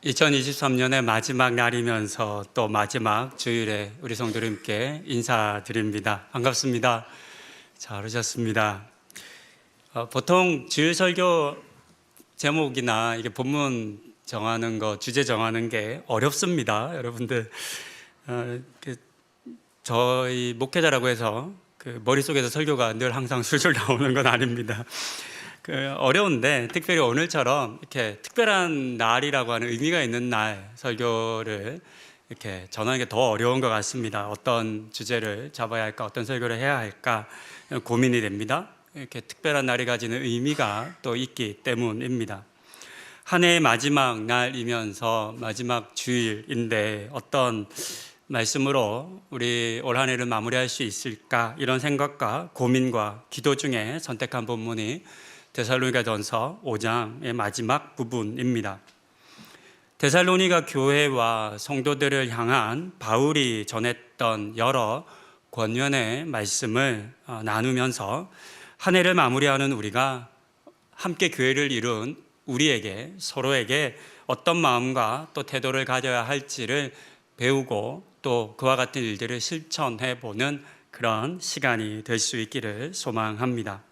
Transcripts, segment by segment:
2023년의 마지막 날이면서 또 마지막 주일에 우리 성도님께 인사드립니다. 반갑습니다. 잘 오셨습니다. 보통 주일 설교 제목이나 이게 본문 정하는 거, 주제 정하는 게 어렵습니다. 여러분들, 저희 목회자라고 해서 머릿속에서 설교가 늘 항상 술술 나오는 건 아닙니다. 어려운데 특별히 오늘처럼 이렇게 특별한 날이라고 하는 의미가 있는 날 설교를 이렇게 전하는 게 더 어려운 것 같습니다. 어떤 주제를 잡아야 할까, 어떤 설교를 해야 할까 고민이 됩니다. 이렇게 특별한 날이 가지는 의미가 또 있기 때문입니다. 한 해의 마지막 날이면서 마지막 주일인데 어떤 말씀으로 우리 올 한 해를 마무리할 수 있을까, 이런 생각과 고민과 기도 중에 선택한 본문이 데살로니가전서 5장의 마지막 부분입니다. 데살로니가 교회와 성도들을 향한 바울이 전했던 여러 권면의 말씀을 나누면서 한 해를 마무리하는 우리가 함께 교회를 이룬 우리에게, 서로에게 어떤 마음과 또 태도를 가져야 할지를 배우고 또 그와 같은 일들을 실천해 보는 그런 시간이 될 수 있기를 소망합니다.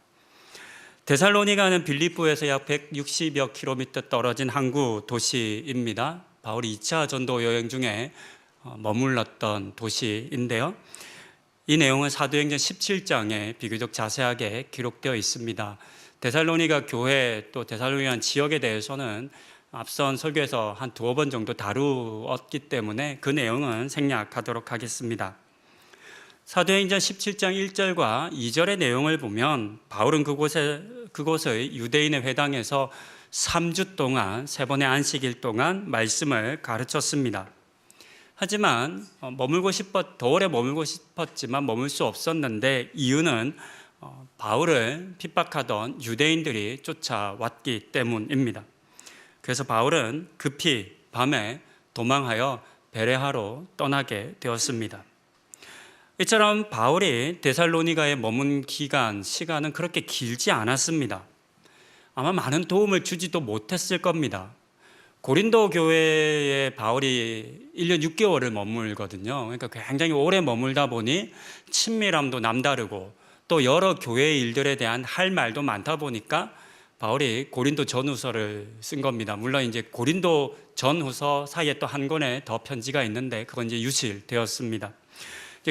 데살로니가는 빌립보에서 약 160여 킬로미터 떨어진 항구 도시입니다. 바울이 2차 전도 여행 중에 머물렀던 도시인데요. 이 내용은 사도행전 17장에 비교적 자세하게 기록되어 있습니다. 데살로니가 교회 또 데살로니가 지역에 대해서는 앞선 설교에서 한 두어 번 정도 다루었기 때문에 그 내용은 생략하도록 하겠습니다. 사도행전 17장 1절과 2절의 내용을 보면 바울은 그곳의 유대인의 회당에서 3주 동안 3번의 안식일 동안 말씀을 가르쳤습니다. 하지만 더 오래 머물고 싶었지만 머물 수 없었는데 이유는 바울을 핍박하던 유대인들이 쫓아왔기 때문입니다. 그래서 바울은 급히 밤에 도망하여 베레아로 떠나게 되었습니다. 이처럼 바울이 데살로니가에 머문 시간은 그렇게 길지 않았습니다. 아마 많은 도움을 주지도 못했을 겁니다. 고린도 교회에 바울이 1년 6개월을 머물거든요. 그러니까 굉장히 오래 머물다 보니 친밀함도 남다르고 또 여러 교회의 일들에 대한 할 말도 많다 보니까 바울이 고린도 전후서를 쓴 겁니다. 물론 이제 고린도 전후서 사이에 또 한 권의 더 편지가 있는데 그건 이제 유실되었습니다.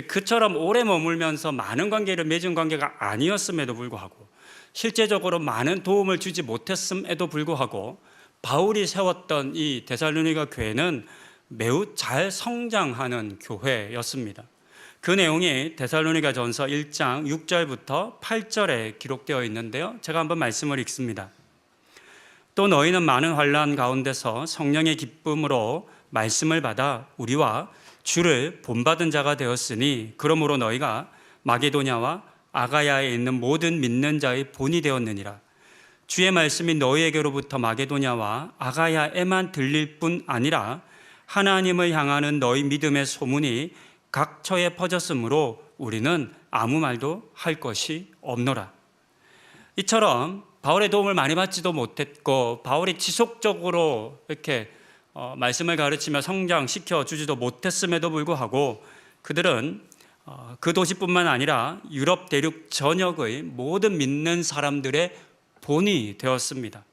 그처럼 오래 머물면서 많은 관계를 맺은 관계가 아니었음에도 불구하고 실제적으로 많은 도움을 주지 못했음에도 불구하고 바울이 세웠던 이 데살로니가 교회는 매우 잘 성장하는 교회였습니다. 그 내용이 데살로니가전서 1장 6절부터 8절에 기록되어 있는데요. 제가 한번 말씀을 읽습니다. 또 너희는 많은 환난 가운데서 성령의 기쁨으로 말씀을 받아 우리와 주를 본받은 자가 되었으니 그러므로 너희가 마게도냐와 아가야에 있는 모든 믿는 자의 본이 되었느니라. 주의 말씀이 너희에게로부터 마게도냐와 아가야에만 들릴 뿐 아니라 하나님을 향하는 너희 믿음의 소문이 각처에 퍼졌으므로 우리는 아무 말도 할 것이 없노라. 이처럼 바울의 도움을 많이 받지도 못했고 바울이 지속적으로 이렇게 말씀을 가르치며 성장시켜 주지도 못했음에도 불구하고 그들은 그 도시뿐만 아니라 유럽 대륙 전역의 모든 믿는 사람들의 본이 되었습니다.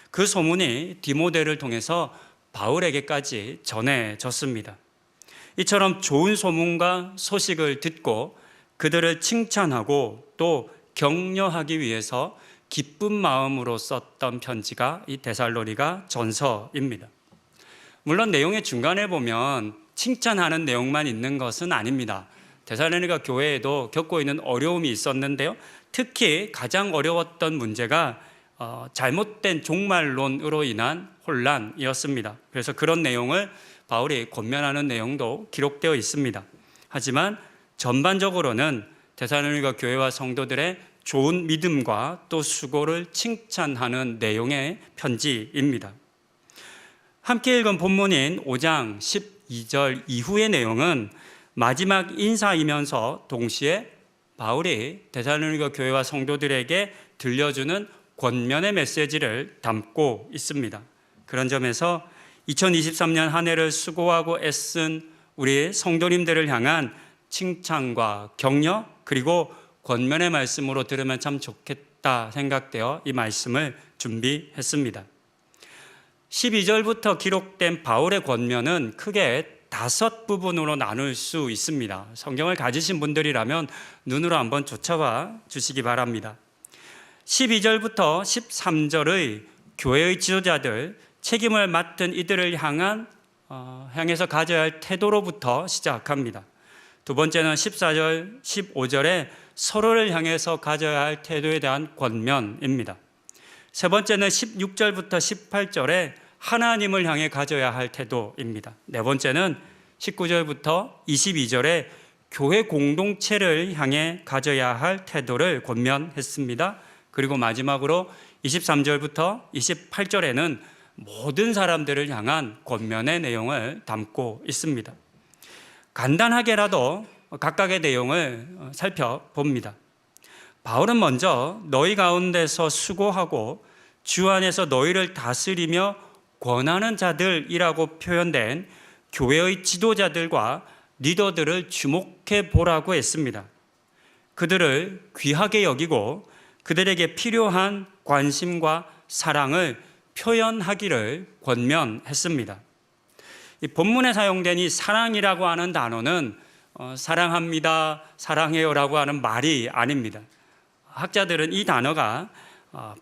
그 소문이 디모데를 통해서 바울에게까지 전해졌습니다. 이처럼 좋은 소문과 소식을 듣고 그들을 칭찬하고 또 격려하기 위해서 기쁜 마음으로 썼던 편지가 이 데살로니가 전서입니다. 물론 내용의 중간에 보면 칭찬하는 내용만 있는 것은 아닙니다. 데살로니가 교회에도 겪고 있는 어려움이 있었는데요. 특히 가장 어려웠던 문제가 잘못된 종말론으로 인한 혼란이었습니다. 그래서 그런 내용을 바울이 권면하는 내용도 기록되어 있습니다. 하지만 전반적으로는 데살로니가 교회와 성도들의 좋은 믿음과 또 수고를 칭찬하는 내용의 편지입니다. 함께 읽은 본문인 5장 12절 이후의 내용은 마지막 인사이면서 동시에 바울이 데살로니가 교회와 성도들에게 들려주는 권면의 메시지를 담고 있습니다. 그런 점에서 2023년 한 해를 수고하고 애쓴 우리 성도님들을 향한 칭찬과 격려 그리고 권면의 말씀으로 들으면 참 좋겠다 생각되어 이 말씀을 준비했습니다. 12절부터 기록된 바울의 권면은 크게 5 부분으로 나눌 수 있습니다. 성경을 가지신 분들이라면 눈으로 한번 쫓아와 주시기 바랍니다. 12절부터 13절의 교회의 지도자들, 책임을 맡은 이들을 향해서 가져야 할 태도로부터 시작합니다. 두 번째는 14절, 15절에 서로를 향해서 가져야 할 태도에 대한 권면입니다. 세 번째는 16절부터 18절에 하나님을 향해 가져야 할 태도입니다. 네 번째는 19절부터 22절에 교회 공동체를 향해 가져야 할 태도를 권면했습니다. 그리고 마지막으로 23절부터 28절에는 모든 사람들을 향한 권면의 내용을 담고 있습니다. 간단하게라도 각각의 내용을 살펴봅니다. 바울은 먼저 너희 가운데서 수고하고 주 안에서 너희를 다스리며 권하는 자들이라고 표현된 교회의 지도자들과 리더들을 주목해 보라고 했습니다. 그들을 귀하게 여기고 그들에게 필요한 관심과 사랑을 표현하기를 권면했습니다. 이 본문에 사용된 이 사랑이라고 하는 단어는 사랑합니다, 사랑해요라고 하는 말이 아닙니다. 학자들은 이 단어가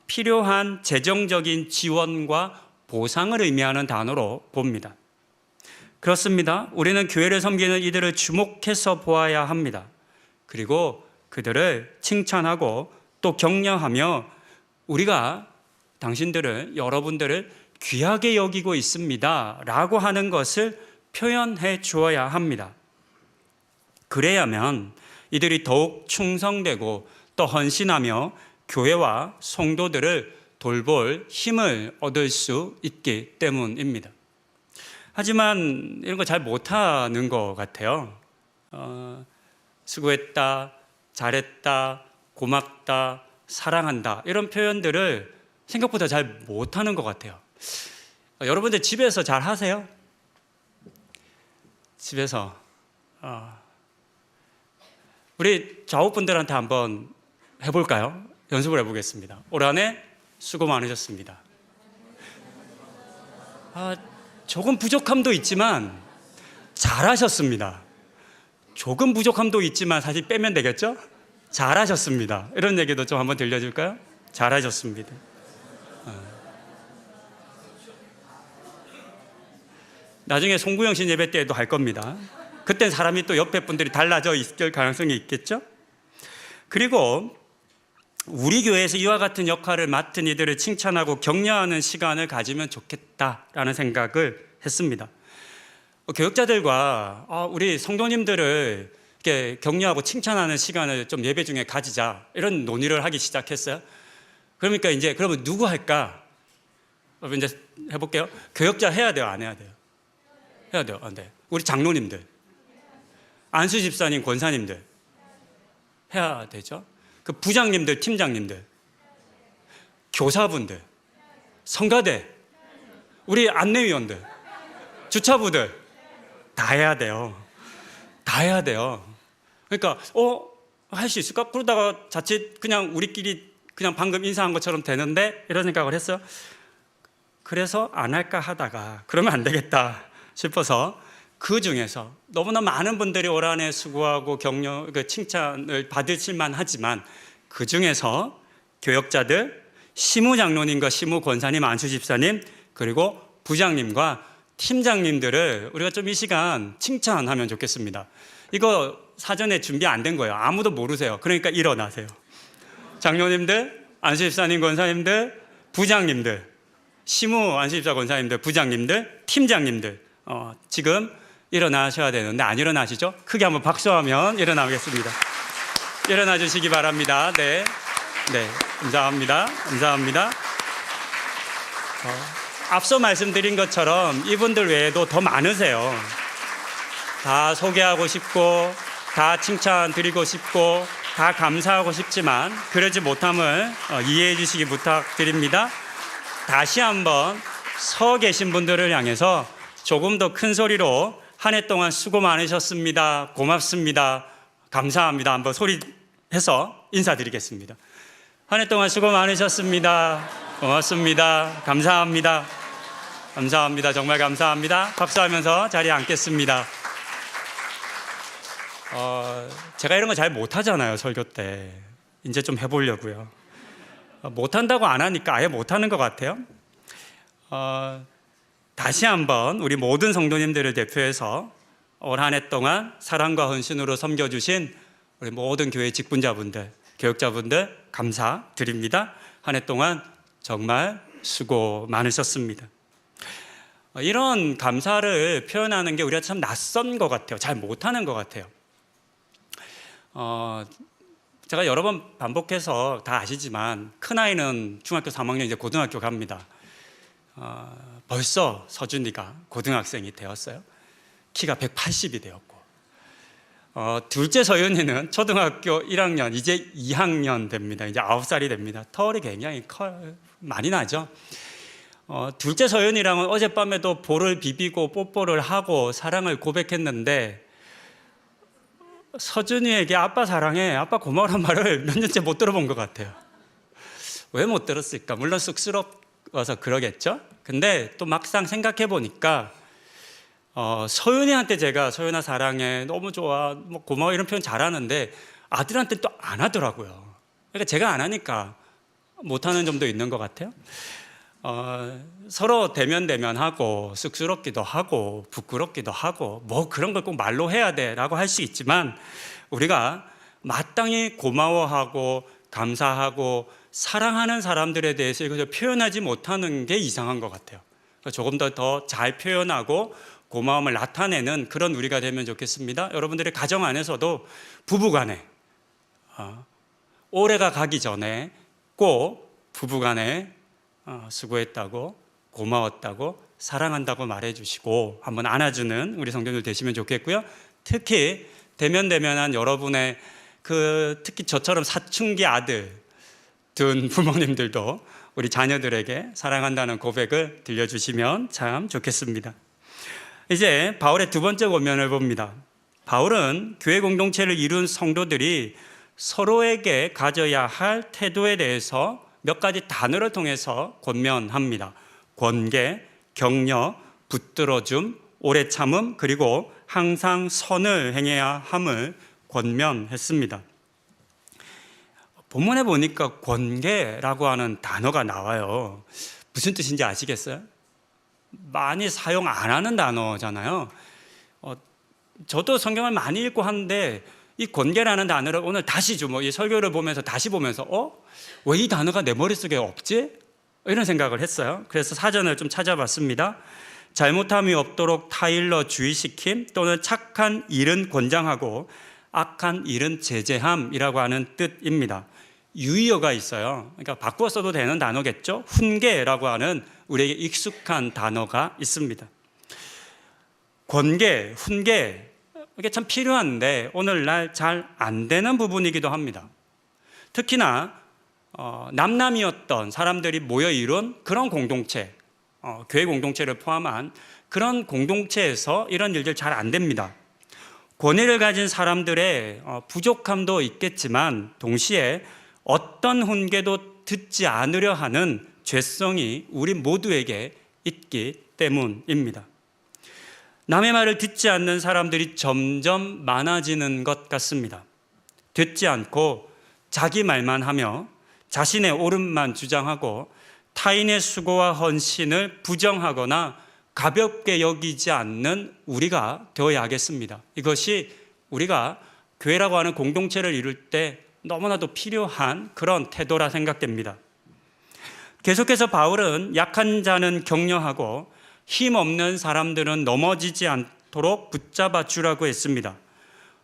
필요한 재정적인 지원과 보상을 의미하는 단어로 봅니다. 그렇습니다. 우리는 교회를 섬기는 이들을 주목해서 보아야 합니다. 그리고 그들을 칭찬하고 또 격려하며 우리가 당신들을, 여러분들을 귀하게 여기고 있습니다 라고 하는 것을 표현해 주어야 합니다. 그래야만 이들이 더욱 충성되고 또 헌신하며 교회와 성도들을 돌볼 힘을 얻을 수 있기 때문입니다. 하지만 이런 거 잘 못하는 것 같아요. 수고했다, 잘했다, 고맙다, 사랑한다 이런 표현들을 생각보다 잘 못하는 것 같아요. 여러분들 집에서 잘 하세요? 집에서 우리 좌우분들한테 한번 해볼까요? 연습을 해보겠습니다. 올 한해 수고 많으셨습니다. 조금 부족함도 있지만 잘하셨습니다. 조금 부족함도 있지만 사실 빼면 되겠죠? 잘하셨습니다. 이런 얘기도 좀 한번 들려줄까요? 잘하셨습니다. 나중에 송구영 씨 예배 때도 할 겁니다. 그땐 사람이 또 옆에 분들이 달라져 있을 가능성이 있겠죠? 그리고 우리 교회에서 이와 같은 역할을 맡은 이들을 칭찬하고 격려하는 시간을 가지면 좋겠다라는 생각을 했습니다. 교역자들과 우리 성도님들을 이렇게 격려하고 칭찬하는 시간을 좀 예배 중에 가지자 이런 논의를 하기 시작했어요. 그러니까 이제 그러면 누구 할까? 이제 해볼게요. 교역자 해야 돼요, 안 해야 돼요? 해야 돼요, 안 돼요? 우리 장로님들, 안수 집사님, 권사님들 해야 되죠. 그 부장님들, 팀장님들, 교사분들, 성가대, 우리 안내위원들, 주차부들 다 해야 돼요. 다 해야 돼요. 그러니까 할 수 있을까? 그러다가 자칫 그냥 우리끼리 그냥 방금 인사한 것처럼 되는데 이런 생각을 했어요. 그래서 안 할까 하다가 그러면 안 되겠다 싶어서 그 중에서 너무나 많은 분들이 올 한해 수고하고 격려, 칭찬을 받으실만 하지만 그 중에서 교역자들, 시무장로님과 시무권사님, 안수집사님, 그리고 부장님과 팀장님들을 우리가 좀 이 시간 칭찬하면 좋겠습니다. 이거 사전에 준비 안 된 거예요. 아무도 모르세요. 그러니까 일어나세요. 장로님들, 안수집사님, 권사님들, 부장님들, 시무, 안수집사, 권사님들, 부장님들, 팀장님들 지금 일어나셔야 되는데 안 일어나시죠? 크게 한번 박수하면 일어나겠습니다. 일어나 주시기 바랍니다. 네, 감사합니다. 감사합니다. 앞서 말씀드린 것처럼 이분들 외에도 더 많으세요. 다 소개하고 싶고 다 칭찬 드리고 싶고 다 감사하고 싶지만 그러지 못함을 이해해 주시기 부탁드립니다. 다시 한번 서 계신 분들을 향해서 조금 더 큰 소리로 한 해 동안 수고 많으셨습니다. 고맙습니다. 감사합니다. 한번 소리 해서 인사드리겠습니다. 한 해 동안 수고 많으셨습니다. 고맙습니다. 감사합니다. 감사합니다. 정말 감사합니다. 박수하면서 자리에 앉겠습니다. 제가 이런 거 잘 못하잖아요, 설교 때. 이제 좀 해보려고요. 못한다고 안 하니까 아예 못하는 것 같아요. 다시 한번 우리 모든 성도님들을 대표해서 올 한 해 동안 사랑과 헌신으로 섬겨주신 우리 모든 교회 직분자분들, 교육자분들 감사드립니다. 한 해 동안 정말 수고 많으셨습니다. 이런 감사를 표현하는 게 우리가 참 낯선 것 같아요. 잘 못하는 것 같아요. 제가 여러 번 반복해서 다 아시지만 큰아이는 중학교 3학년 이제 고등학교 갑니다. 벌써 서준이가 고등학생이 되었어요. 키가 180이 되었고, 둘째 서윤이는 초등학교 1학년 이제 2학년 됩니다. 이제 9살이 됩니다. 털이 굉장히 많이 나죠. 둘째 서윤이랑은 어젯밤에도 볼을 비비고 뽀뽀를 하고 사랑을 고백했는데, 서준이에게 아빠 사랑해, 아빠 고마워란 말을 몇 년째 못 들어본 것 같아요. 왜 못 들었을까? 물론 쑥스러워서 그러겠죠. 근데 또 막상 생각해 보니까 서윤이한테 제가 서윤아 사랑해, 너무 좋아, 뭐 고마워 이런 표현 잘하는데 아들한테 또 안 하더라고요. 그러니까 제가 안 하니까 못하는 점도 있는 것 같아요. 서로 대면하고 쑥스럽기도 하고 부끄럽기도 하고 뭐 그런 걸 꼭 말로 해야 돼라고 할 수 있지만, 우리가 마땅히 고마워하고 감사하고 사랑하는 사람들에 대해서 이것을 표현하지 못하는 게 이상한 것 같아요. 조금 더 잘 표현하고 고마움을 나타내는 그런 우리가 되면 좋겠습니다. 여러분들의 가정 안에서도 부부간에 올해가 가기 전에 꼭 부부간에 수고했다고, 고마웠다고, 사랑한다고 말해주시고 한번 안아주는 우리 성도들 되시면 좋겠고요. 특히 대면한 여러분의 특히 저처럼 사춘기 아들 둔 부모님들도 우리 자녀들에게 사랑한다는 고백을 들려주시면 참 좋겠습니다. 이제 바울의 두 번째 권면을 봅니다. 바울은 교회 공동체를 이룬 성도들이 서로에게 가져야 할 태도에 대해서 몇 가지 단어를 통해서 권면합니다. 권계, 격려, 붙들어줌, 오래 참음, 그리고 항상 선을 행해야 함을 권면했습니다. 본문에 보니까 권계라고 하는 단어가 나와요. 무슨 뜻인지 아시겠어요? 많이 사용 안 하는 단어잖아요. 저도 성경을 많이 읽고 하는데 이 권계라는 단어를 오늘 다시 이 설교를 보면서 다시 보면서 왜 이 단어가 내 머릿속에 없지? 이런 생각을 했어요. 그래서 사전을 좀 찾아봤습니다. 잘못함이 없도록 타일러 주의시킴 또는 착한 일은 권장하고 악한 일은 제재함이라고 하는 뜻입니다. 유의어가 있어요. 그러니까 바꾸어 써도 되는 단어겠죠. 훈계라고 하는 우리에게 익숙한 단어가 있습니다. 권계, 훈계, 이게 참 필요한데 오늘날 잘 안 되는 부분이기도 합니다. 특히나 남남이었던 사람들이 모여 이룬 그런 공동체, 교회 공동체를 포함한 그런 공동체에서 이런 일들 잘 안 됩니다. 권위를 가진 사람들의 부족함도 있겠지만 동시에 어떤 훈계도 듣지 않으려 하는 죄성이 우리 모두에게 있기 때문입니다. 남의 말을 듣지 않는 사람들이 점점 많아지는 것 같습니다. 듣지 않고 자기 말만 하며 자신의 옳음만 주장하고 타인의 수고와 헌신을 부정하거나 가볍게 여기지 않는 우리가 되어야겠습니다. 이것이 우리가 교회라고 하는 공동체를 이룰 때 너무나도 필요한 그런 태도라 생각됩니다. 계속해서 바울은 약한 자는 격려하고 힘없는 사람들은 넘어지지 않도록 붙잡아 주라고 했습니다.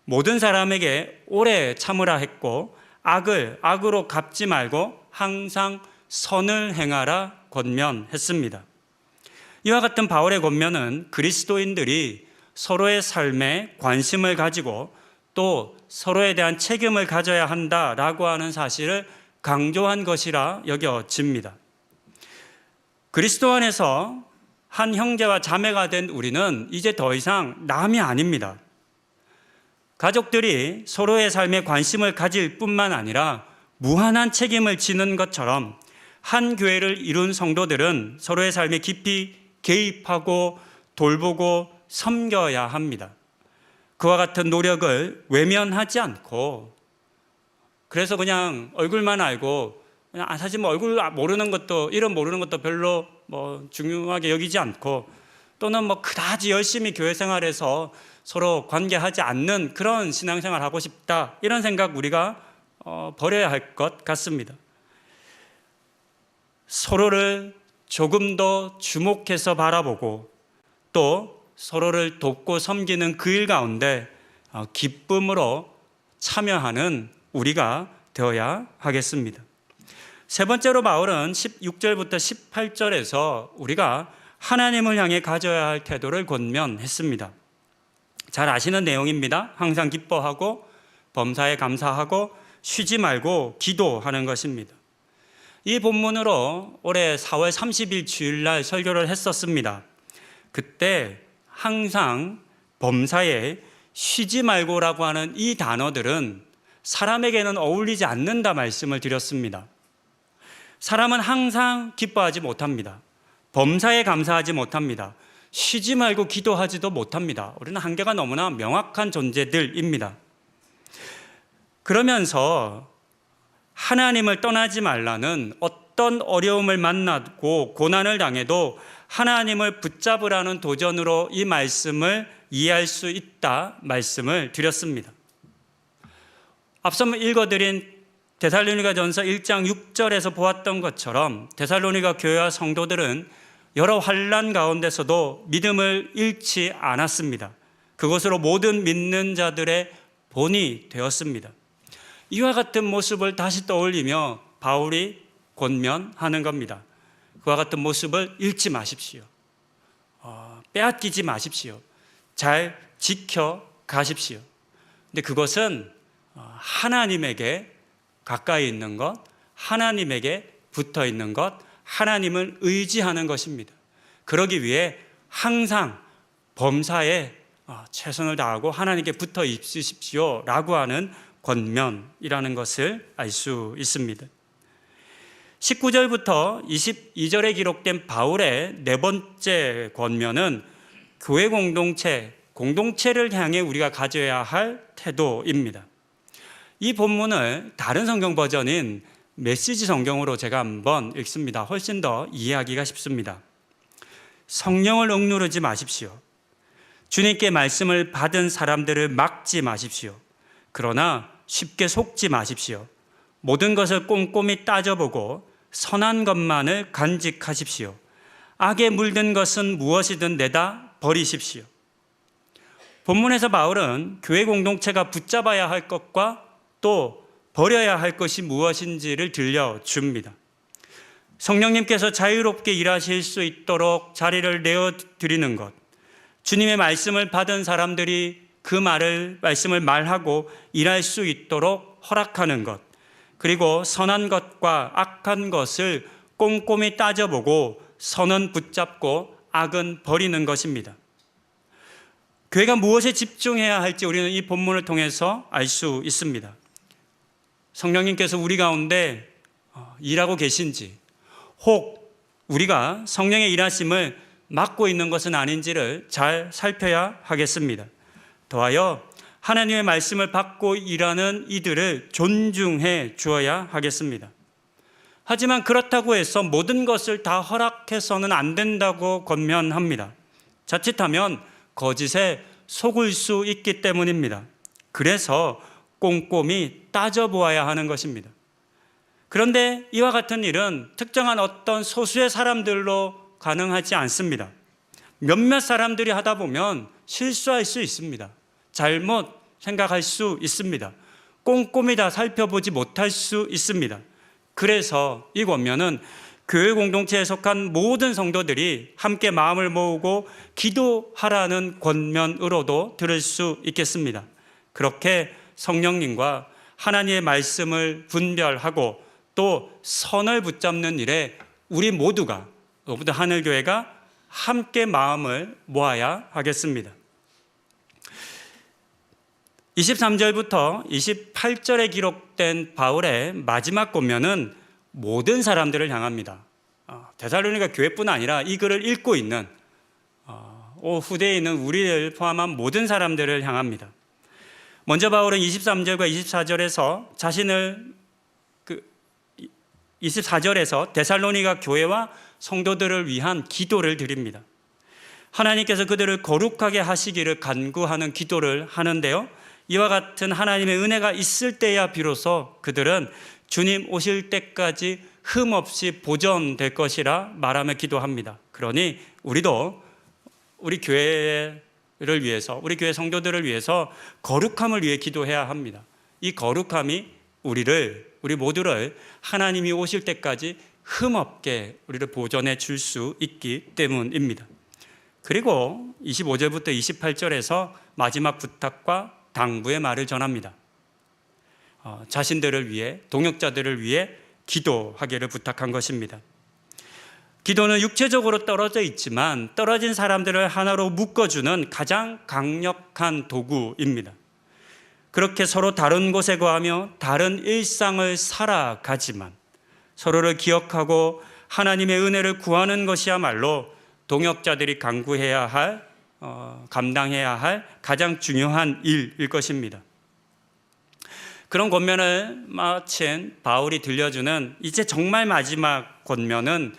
모든 사람에게 오래 참으라 했고 악을 악으로 갚지 말고 항상 선을 행하라 권면했습니다. 이와 같은 바울의 권면은 그리스도인들이 서로의 삶에 관심을 가지고 또 서로에 대한 책임을 가져야 한다라고 하는 사실을 강조한 것이라 여겨집니다. 그리스도 안에서 한 형제와 자매가 된 우리는 이제 더 이상 남이 아닙니다. 가족들이 서로의 삶에 관심을 가질 뿐만 아니라 무한한 책임을 지는 것처럼 한 교회를 이룬 성도들은 서로의 삶에 깊이 개입하고 돌보고 섬겨야 합니다. 그와 같은 노력을 외면하지 않고, 그래서 그냥 얼굴만 알고 그냥 사실 뭐 얼굴 모르는 것도, 이름 모르는 것도 별로 뭐 중요하게 여기지 않고, 또는 뭐 그다지 열심히 교회 생활에서 서로 관계하지 않는 그런 신앙생활 하고 싶다, 이런 생각 우리가 버려야 할 것 같습니다. 서로를 조금 더 주목해서 바라보고 또 서로를 돕고 섬기는 그 일 가운데 기쁨으로 참여하는 우리가 되어야 하겠습니다. 세 번째로 바울은 16절부터 18절에서 우리가 하나님을 향해 가져야 할 태도를 권면했습니다. 잘 아시는 내용입니다. 항상 기뻐하고 범사에 감사하고 쉬지 말고 기도하는 것입니다. 이 본문으로 올해 4월 30일 주일날 설교를 했었습니다. 그때 항상 범사에 쉬지 말고라고 하는 이 단어들은 사람에게는 어울리지 않는다 말씀을 드렸습니다. 사람은 항상 기뻐하지 못합니다. 범사에 감사하지 못합니다. 쉬지 말고 기도하지도 못합니다. 우리는 한계가 너무나 명확한 존재들입니다. 그러면서 하나님을 떠나지 말라는, 어떤 어려움을 만나고 고난을 당해도 하나님을 붙잡으라는 도전으로 이 말씀을 이해할 수 있다 말씀을 드렸습니다. 앞서 읽어드린 데살로니가전서 1장 6절에서 보았던 것처럼 데살로니가 교회와 성도들은 여러 환난 가운데서도 믿음을 잃지 않았습니다. 그것으로 모든 믿는 자들의 본이 되었습니다. 이와 같은 모습을 다시 떠올리며 바울이 권면하는 겁니다. 그와 같은 모습을 잃지 마십시오. 빼앗기지 마십시오. 잘 지켜가십시오. 근데 그것은 하나님에게 가까이 있는 것, 하나님에게 붙어 있는 것, 하나님을 의지하는 것입니다. 그러기 위해 항상 범사에 최선을 다하고 하나님께 붙어 있으십시오 라고 하는 권면이라는 것을 알 수 있습니다. 19절부터 22절에 기록된 바울의 네 번째 권면은 교회 공동체를 향해 우리가 가져야 할 태도입니다. 이 본문을 다른 성경 버전인 메시지 성경으로 제가 한번 읽습니다. 훨씬 더 이해하기가 쉽습니다. 성령을 억누르지 마십시오. 주님께 말씀을 받은 사람들을 막지 마십시오. 그러나 쉽게 속지 마십시오. 모든 것을 꼼꼼히 따져보고 선한 것만을 간직하십시오. 악에 물든 것은 무엇이든 내다 버리십시오. 본문에서 바울은 교회 공동체가 붙잡아야 할 것과 또 버려야 할 것이 무엇인지를 들려줍니다. 성령님께서 자유롭게 일하실 수 있도록 자리를 내어드리는 것, 주님의 말씀을 받은 사람들이 그 말씀을 말하고 일할 수 있도록 허락하는 것, 그리고 선한 것과 악한 것을 꼼꼼히 따져보고 선은 붙잡고 악은 버리는 것입니다. 교회가 무엇에 집중해야 할지 우리는 이 본문을 통해서 알 수 있습니다. 성령님께서 우리 가운데 일하고 계신지, 혹 우리가 성령의 일하심을 막고 있는 것은 아닌지를 잘 살펴야 하겠습니다. 더하여 하나님의 말씀을 받고 일하는 이들을 존중해 주어야 하겠습니다. 하지만 그렇다고 해서 모든 것을 다 허락해서는 안 된다고 권면합니다. 자칫하면 거짓에 속을 수 있기 때문입니다. 그래서 꼼꼼히 따져보아야 하는 것입니다. 그런데 이와 같은 일은 특정한 어떤 소수의 사람들로 가능하지 않습니다. 몇몇 사람들이 하다 보면 실수할 수 있습니다. 잘못 생각할 수 있습니다. 꼼꼼히 다 살펴보지 못할 수 있습니다. 그래서 이 권면은 교회 공동체에 속한 모든 성도들이 함께 마음을 모으고 기도하라는 권면으로도 들을 수 있겠습니다. 그렇게 성령님과 하나님의 말씀을 분별하고 또 선을 붙잡는 일에 우리 모두가 오브드 하늘교회가 함께 마음을 모아야 하겠습니다. 23절부터 28절에 기록된 바울의 마지막 권면은 모든 사람들을 향합니다. 데살로니가 교회뿐 아니라 이 글을 읽고 있는 후대에 있는 우리를 포함한 모든 사람들을 향합니다. 먼저 바울은 23절과 24절에서 자신을 24절에서 데살로니가 교회와 성도들을 위한 기도를 드립니다. 하나님께서 그들을 거룩하게 하시기를 간구하는 기도를 하는데요, 이와 같은 하나님의 은혜가 있을 때야 비로소 그들은 주님 오실 때까지 흠없이 보존될 것이라 말하며 기도합니다. 그러니 우리도 우리 교회를 위해서, 우리 교회 성도들을 위해서 거룩함을 위해 기도해야 합니다. 이 거룩함이 우리 모두를 하나님이 오실 때까지 흠없게 우리를 보존해 줄 수 있기 때문입니다. 그리고 25절부터 28절에서 마지막 부탁과 당부의 말을 전합니다. 자신들을 위해, 동역자들을 위해 기도하기를 부탁한 것입니다. 기도는 육체적으로 떨어져 있지만 떨어진 사람들을 하나로 묶어주는 가장 강력한 도구입니다. 그렇게 서로 다른 곳에 거하며 다른 일상을 살아가지만 서로를 기억하고 하나님의 은혜를 구하는 것이야말로 동역자들이 간구해야 할, 감당해야 할 가장 중요한 일일 것입니다. 그런 권면을 마친 바울이 들려주는 이제 정말 마지막 권면은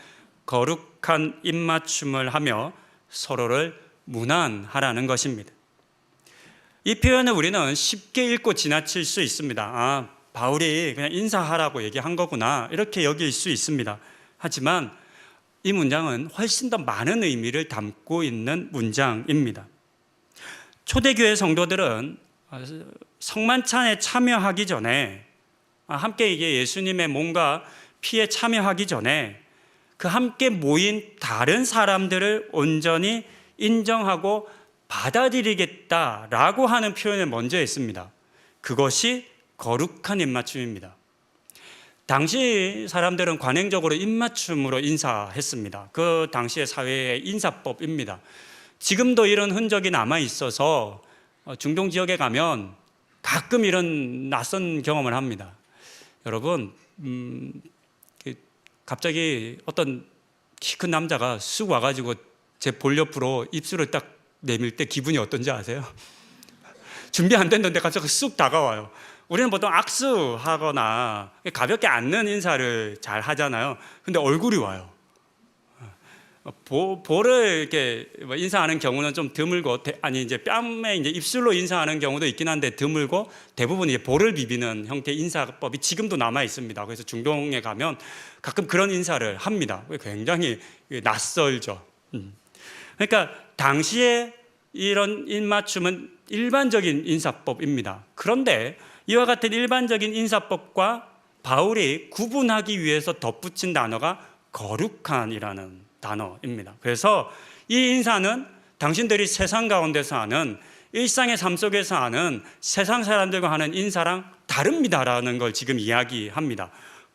거룩한 입맞춤을 하며 서로를 문안하라는 것입니다. 이 표현을 우리는 쉽게 읽고 지나칠 수 있습니다. 바울이 그냥 인사하라고 얘기한 거구나, 이렇게 여길 수 있습니다. 하지만 이 문장은 훨씬 더 많은 의미를 담고 있는 문장입니다. 초대교회 성도들은 성만찬에 참여하기 전에, 함께 이게 예수님의 몸과 피에 참여하기 전에 그 함께 모인 다른 사람들을 온전히 인정하고 받아들이겠다라고 하는 표현을 먼저 했습니다. 그것이 거룩한 입맞춤입니다. 당시 사람들은 관행적으로 입맞춤으로 인사했습니다. 그 당시의 사회의 인사법입니다. 지금도 이런 흔적이 남아 있어서 중동 지역에 가면 가끔 이런 낯선 경험을 합니다. 여러분, 갑자기 어떤 키 큰 남자가 쑥 와가지고 제 볼 옆으로 입술을 딱 내밀 때 기분이 어떤지 아세요? 준비 안 됐는데 갑자기 쑥 다가와요. 우리는 보통 악수하거나 가볍게 앉는 인사를 잘 하잖아요. 근데 얼굴이 와요. 볼을 이렇게 인사하는 경우는 좀 드물고, 이제 뺨에 이제 입술로 인사하는 경우도 있긴 한데 드물고, 대부분 이제 볼을 비비는 형태의 인사법이 지금도 남아 있습니다. 그래서 중동에 가면 가끔 그런 인사를 합니다. 굉장히 낯설죠. 그러니까 당시에 이런 입맞춤은 일반적인 인사법입니다. 그런데 이와 같은 일반적인 인사법과 바울이 구분하기 위해서 덧붙인 단어가 거룩한이라는 단어입니다. 그래서 이 인사는 당신들이 세상 가운데서 하는, 일상의 삶 속에서 하는 세상 사람들과 하는 인사랑 다릅니다라는 걸 지금 이야기합니다.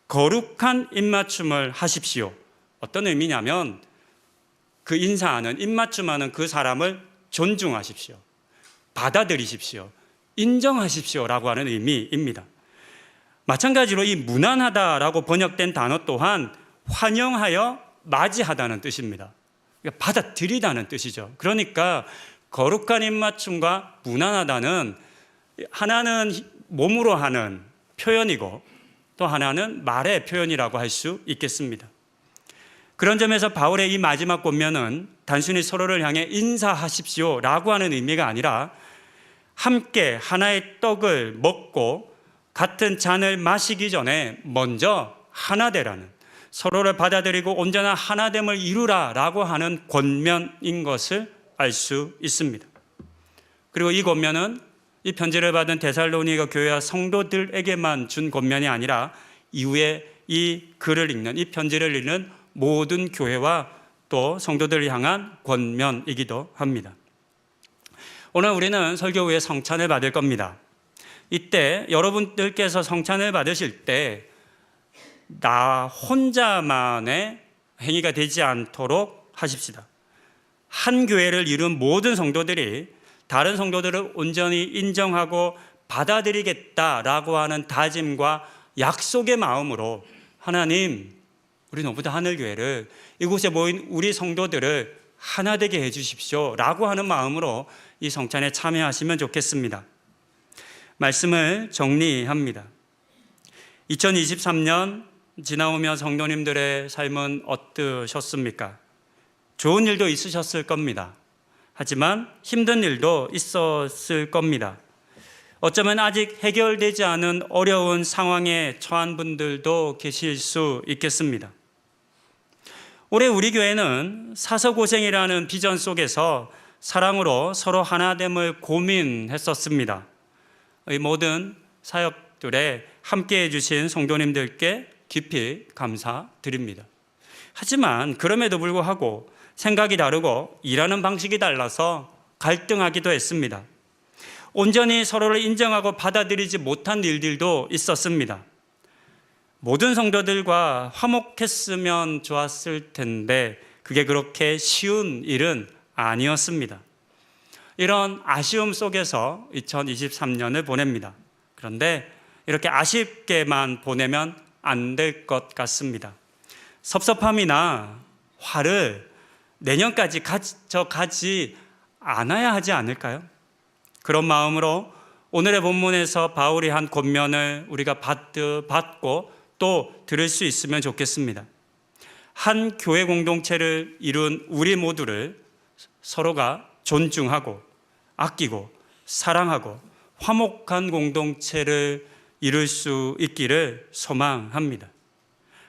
거룩한 입맞춤을 하십시오. 어떤 의미냐면 그 인사하는, 입맞춤하는 그 사람을 존중하십시오. 받아들이십시오. 인정하십시오라고 하는 의미입니다. 마찬가지로 이 무난하다라고 번역된 단어 또한 환영하여 맞이하다는 뜻입니다. 그러니까 받아들이다는 뜻이죠. 그러니까 거룩한 입맞춤과 무난하다는, 하나는 몸으로 하는 표현이고 또 하나는 말의 표현이라고 할 수 있겠습니다. 그런 점에서 바울의 이 마지막 권면은 단순히 서로를 향해 인사하십시오라고 하는 의미가 아니라 함께 하나의 떡을 먹고 같은 잔을 마시기 전에 먼저 하나 되라는, 서로를 받아들이고 온전한 하나됨을 이루라라고 하는 권면인 것을 알 수 있습니다. 그리고 이 권면은 이 편지를 받은 데살로니가 교회와 성도들에게만 준 권면이 아니라 이후에 이 글을 읽는, 이 편지를 읽는 모든 교회와 또 성도들을 향한 권면이기도 합니다. 오늘 우리는 설교 후에 성찬을 받을 겁니다. 이때 여러분들께서 성찬을 받으실 때 나 혼자만의 행위가 되지 않도록 하십시다. 한 교회를 이룬 모든 성도들이 다른 성도들을 온전히 인정하고 받아들이겠다라고 하는 다짐과 약속의 마음으로 하나님, 우리 노부다 하늘교회를 이곳에 모인 우리 성도들을 하나 되게 해주십시오 라고 하는 마음으로 이 성찬에 참여하시면 좋겠습니다. 말씀을 정리합니다. 2023년 지나오며 성도님들의 삶은 어떠셨습니까? 좋은 일도 있으셨을 겁니다. 하지만 힘든 일도 있었을 겁니다. 어쩌면 아직 해결되지 않은 어려운 상황에 처한 분들도 계실 수 있겠습니다. 올해 우리 교회는 사서고생이라는 비전 속에서 사랑으로 서로 하나됨을 고민했었습니다. 이 모든 사역들에 함께해 주신 성도님들께 깊이 감사드립니다. 하지만 그럼에도 불구하고 생각이 다르고 일하는 방식이 달라서 갈등하기도 했습니다. 온전히 서로를 인정하고 받아들이지 못한 일들도 있었습니다. 모든 성도들과 화목했으면 좋았을 텐데 그게 그렇게 쉬운 일은 아니었습니다. 이런 아쉬움 속에서 2023년을 보냅니다. 그런데 이렇게 아쉽게만 보내면 안 될 것 같습니다. 섭섭함이나 화를 내년까지 가져가지 않아야 하지 않을까요? 그런 마음으로 오늘의 본문에서 바울이 한 권면을 우리가 받고 또 들을 수 있으면 좋겠습니다. 한 교회 공동체를 이룬 우리 모두를 서로가 존중하고 아끼고 사랑하고 화목한 공동체를 이룰 수 있기를 소망합니다.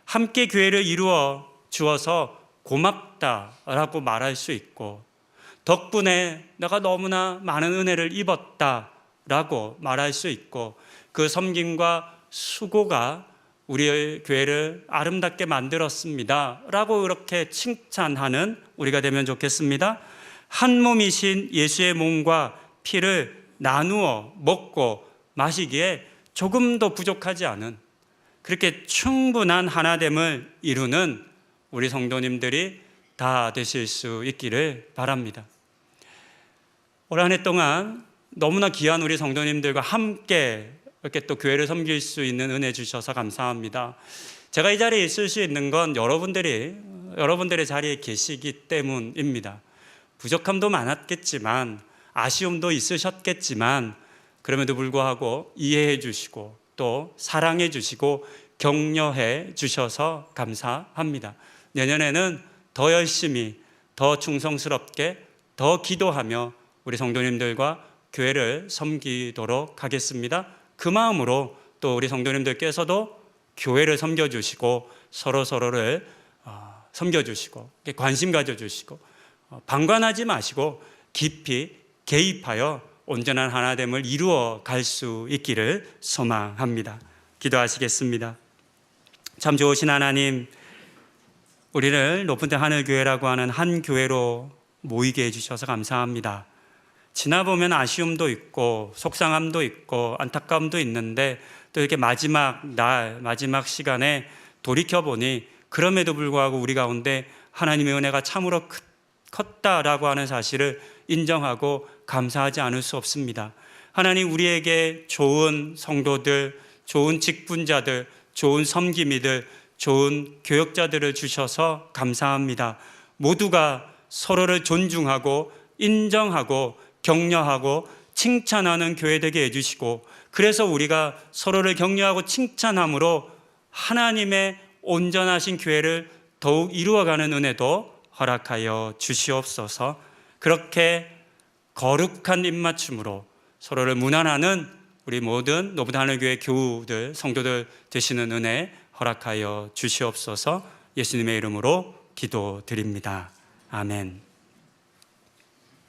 함께 교회를 이루어 주어서 고맙다라고 말할 수 있고 덕분에 내가 너무나 많은 은혜를 입었다라고 말할 수 있고 그 섬김과 수고가 우리의 교회를 아름답게 만들었습니다 라고 이렇게 칭찬하는 우리가 되면 좋겠습니다. 한 몸이신 예수의 몸과 피를 나누어 먹고 마시기에 조금도 부족하지 않은 그렇게 충분한 하나됨을 이루는 우리 성도님들이 다 되실 수 있기를 바랍니다. 올 한 해 동안 너무나 귀한 우리 성도님들과 함께 이렇게 또 교회를 섬길 수 있는 은혜 주셔서 감사합니다. 제가 이 자리에 있을 수 있는 건 여러분들의 자리에 계시기 때문입니다. 부족함도 많았겠지만 아쉬움도 있으셨겠지만 그럼에도 불구하고 이해해 주시고 또 사랑해 주시고 격려해 주셔서 감사합니다. 내년에는 더 열심히 더 충성스럽게 더 기도하며 우리 성도님들과 교회를 섬기도록 하겠습니다. 그 마음으로 또 우리 성도님들께서도 교회를 섬겨주시고 서로를 섬겨주시고 관심 가져주시고 방관하지 마시고 깊이 개입하여 온전한 하나됨을 이루어 갈 수 있기를 소망합니다. 기도하시겠습니다. 참 좋으신 하나님, 우리를 높은 데 하늘교회라고 하는 한 교회로 모이게 해주셔서 감사합니다. 지나보면 아쉬움도 있고 속상함도 있고 안타까움도 있는데 또 이렇게 마지막 시간에 돌이켜보니 그럼에도 불구하고 우리 가운데 하나님의 은혜가 참으로 컸다라고 하는 사실을 인정하고 감사하지 않을 수 없습니다. 하나님, 우리에게 좋은 성도들, 좋은 직분자들, 좋은 섬김이들, 좋은 교역자들을 주셔서 감사합니다. 모두가 서로를 존중하고 인정하고 격려하고 칭찬하는 교회 되게 해주시고 그래서 우리가 서로를 격려하고 칭찬함으로 하나님의 온전하신 교회를 더욱 이루어가는 은혜도 허락하여 주시옵소서. 그렇게 거룩한 입맞춤으로 서로를 문안하는 우리 모든 높은 하늘교회 교우들, 성도들 되시는 은혜 허락하여 주시옵소서. 예수님의 이름으로 기도드립니다. 아멘.